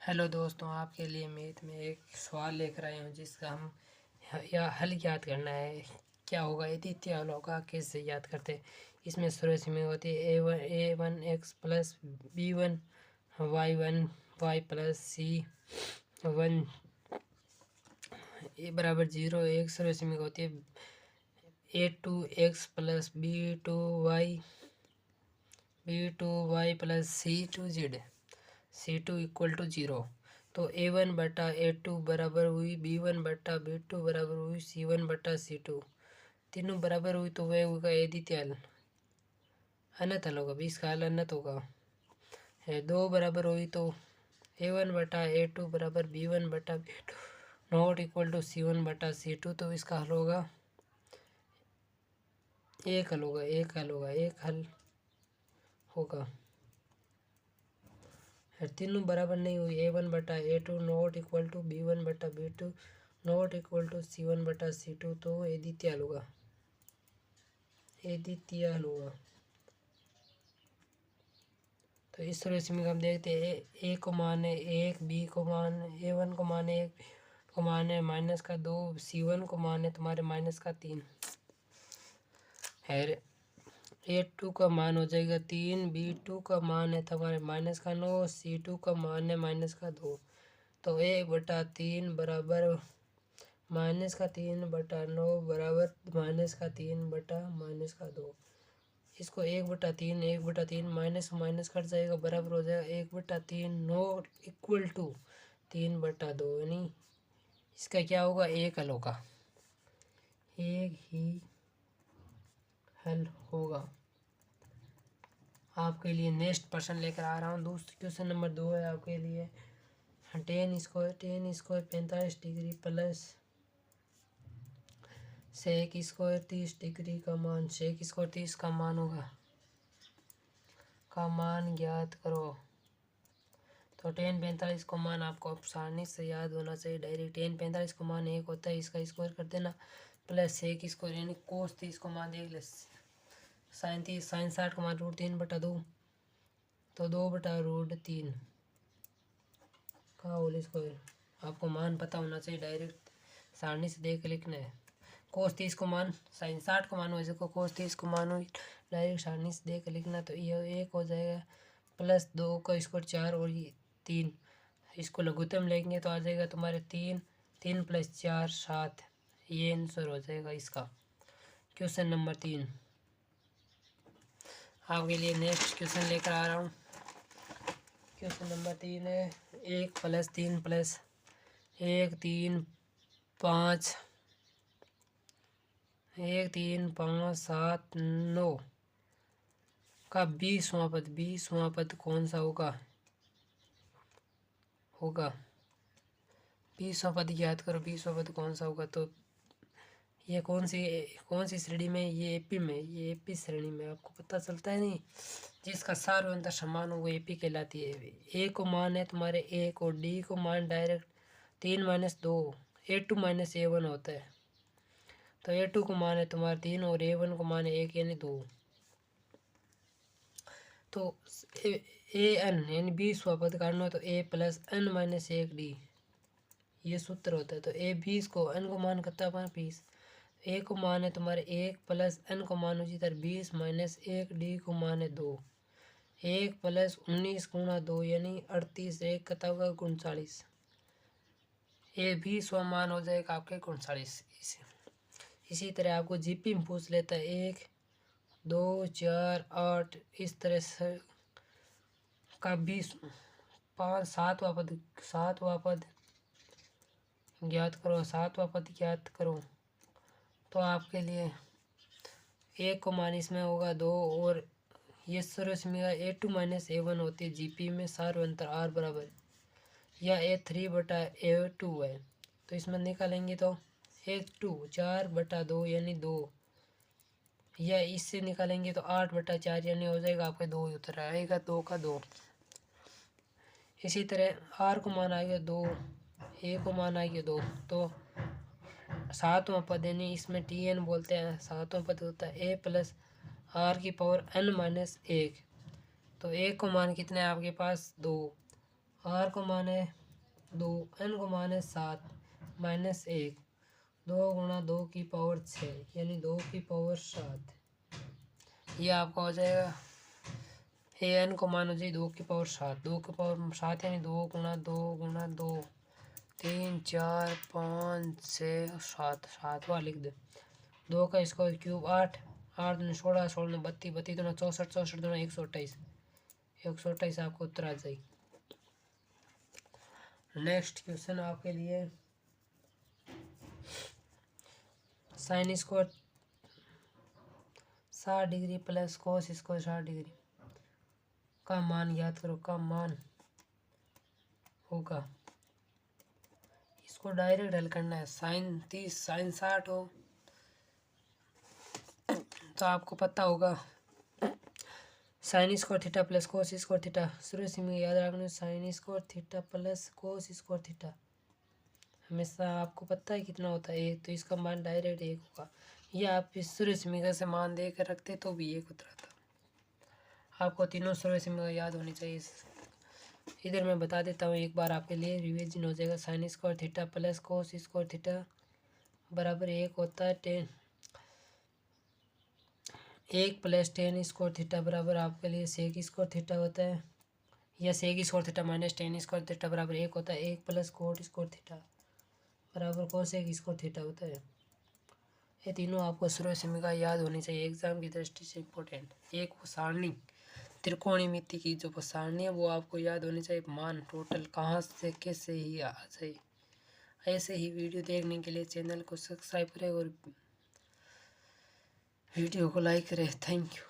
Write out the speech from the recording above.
Hello दोस्तों, आपके लिए मैथ में एक सवाल लेकर आए हूँ जिसका हम या हल याद करना है। क्या होगा यदि हल होगा, कैसे याद करते हैं। इसमें शुरू में होती है a one x plus b one y one y plus सी1 ए बराबर 0। एक शुरू में होती है a two x plus b two y plus सी2 इक्वल टू 0। तो ए1 बटा ए2 बराबर हुई बी1 बटा बी2 बराबर हुई सी1 बटा सी2। तीनों बराबर हुई तो वह होगा एदित्य हल। अनंत हल होगा, 20 का हल अनंत होगा। है दो बराबर हुई तो ए1 बटा ए2 बराबर बी1 बटा B two not equal to C one बटा सी2। तो इसका हल होगा एक हल होगा, एक हल होगा। तीनों बराबर नहीं हुई, ए1 बटा A two not equal to B one बटा B two not equal to C one बटा सी2। तो एदित्य हल होगा, एदित्य हल होगा। तो इस तरह से हम देखते हैं ए को मान है 1, बी को मान ए1 को मान है 1, को मान है -2, सी1 को मान है तुम्हारे -3 है। ए2 का मान हो जाएगा 3, बी2 का मान है तुम्हारे -9, सी2 का मान है -2। तो 1/3 बराबर -3 बटा 9 बराबर -3 बटा -2। इसको 1/3 माइनस माइनस कट जाएगा, बराबर हो जाएगा 1/3 नॉट इक्वल टू 3/2। यानी इसका क्या होगा, एक हल होगा, एक ही हल होगा। आपके लिए नेक्स्ट प्रश्न लेकर आ रहा हूँ। दूसरा क्वेश्चन नंबर 2 है आपके लिए। Tan square 45 degree plus sec square 30 degree का मान, सेक स्क्वायर 30 का मान होगा, का मान ज्ञात करो। तो 1045 को मान आपको आसानी से याद होना चाहिए। डायरेक्ट 1045 को मान 1 होता है, इसका स्क्वायर कर देना प्लस सेक स्क्वायर यानी कोस 30 को मान 1 साइन 30 साइन 60 को मान √3/2 तो 2/√3 का होल स्क्वायर। आपको मान पता होना चाहिए, डायरेक्ट सारणी से देख लिखना है। कोस 30 को मान साइन 60 को मान हो, इसको कोस 30 को मान हो, डायरेक्ट सारणी से देख लिखना। तो ये 1 हो जाएगा प्लस 2 का स्क्वायर 4 और ये 3। इसको लघुत्तम लेंगे तो आ जाएगा तुम्हारे 3 + 4 7। ये आंसर हो जाएगा इसका। क्वेश्चन नंबर 3 आपके लिए नेक्स्ट क्वेश्चन लेकर आ रहा हूँ। क्वेश्चन नंबर 3 है 1 + 3 + 1 3 5 1 3 5 7 9 का 20वां पद। 20वां पद कौन सा होगा 20वां पद याद करो। 20वां पद कौन सा होगा। तो ये कौन सी श्रेणी में, ये एपी में, ये एपी श्रेणी में। आपको पता चलता है नहीं, जिसका सार अंतर समान हो वो एपी कहलाती है। ए को मान है तुम्हारे 1 और डी को मान डायरेक्ट 3 - 2 A2 - A1 होता है। तो A2 को मान है तुम्हारे 3 और A1 को मान है 1 यानी 2। तो AN यानी 20वां पद काटना हो तो A + N - 1 D ये सूत्र होता है। तो A20 को N को मान कितना पाए 20। A को मान है तुम्हारे 1 + N को मान उसी तरह 20 - 1 D को मान है 2। 1 + 19 × 2 यानी 38। 1 कितना होगा 39। ये 20वां मान हो जाएगा आपके 39। इसी तरह आपको जीपी में पूछ लेता है 1 2 4 8 इस तरह से का 20 5 7वां पद ज्ञात करो। 7वां पद ज्ञात करो तो आपके लिए 1 को मान इसमें होगा 2 और ये सरस में A2 - A1 होती है। जीपी में सार अंतर R बराबर या A3/A2 है। तो इसमें निकालेंगे तो A2 4/2 यानी 2, या इससे निकालेंगे तो 8/4 यानी हो जाएगा आपके 2 उत्तर आएगा 2 का 2। इसी तरह R को मान आएगा 2, A को मान आएगा 2। तो 7वां पद यानी इसमें TN बोलते हैं। 7वां पद होता है A + R⁴ n - 1। तो A को मान कितने हैं आपके पास 2 आर को मान है 2, एन को मान है 7 माइनस 1, 2 गुणा 2 की पावर 6 यानी 2 की पावर 7। ये आपका हो जाएगा ए एन को मान हो जाए 2 की पावर 7, 2 की पावर 7 यानी 2 गुणा 2 गुणा 2, 3 4 5 6 7, 7वां लिख दे। 2 का स्क्वायर क्यूब 8, 8 दूनी 16, 16 दूनी 32, 32 दूना 64, 64 दूना 128, 128 आपको उत्तर आ जाएगी। नेक्स्ट क्वेश्चन आपके लिए sine square 60 degree plus cos square 60 degree का मान याद करो, का मान होगा। इसको डायरेक्ट हल करना है। साइन 30 साइन 60 हो तो आपको पता होगा sine square theta plus cos square theta. शुरू से में याद रखना, sine square theta plus cos square theta हमेशा आपको पता है कितना होता है 1, तो इसका मान डायरेक्ट 1 होगा। या आप इस सूर्य समीकरण से मान दे कर रखते तो भी 1 होता था। आपको तीनों सूर्य समीकरण याद होनी चाहिए। इधर मैं बता देता हूँ एक बार आपके लिए रिवीजन हो जाएगा। Sine square theta plus cos square theta बराबर 1 होता है 10, 1 प्लस 10 स्क्वायर थीटा बराबर आपके लिए सेक स्क्वायर थीटा होता है, या sec square theta minus 10 square theta बराबर 1 होता है। 1 प्लस कोट स्क्वायर थीटा बराबर कोसेक स्क्वायर थीटा होता है। ये तीनों आपको शुरू से का याद होनी चाहिए, एग्जाम की दृष्टि से इम्पोर्टेंट। एक वो सारणी त्रिकोणमिति की जो सारणी है वो आपको याद होनी चाहिए। मान टोटल कहाँ से कैसे ही आ जाए। ऐसे ही वीडियो देखने के लिए चैनल को सब्सक्राइब करें और वीडियो को लाइक करें। Thank you.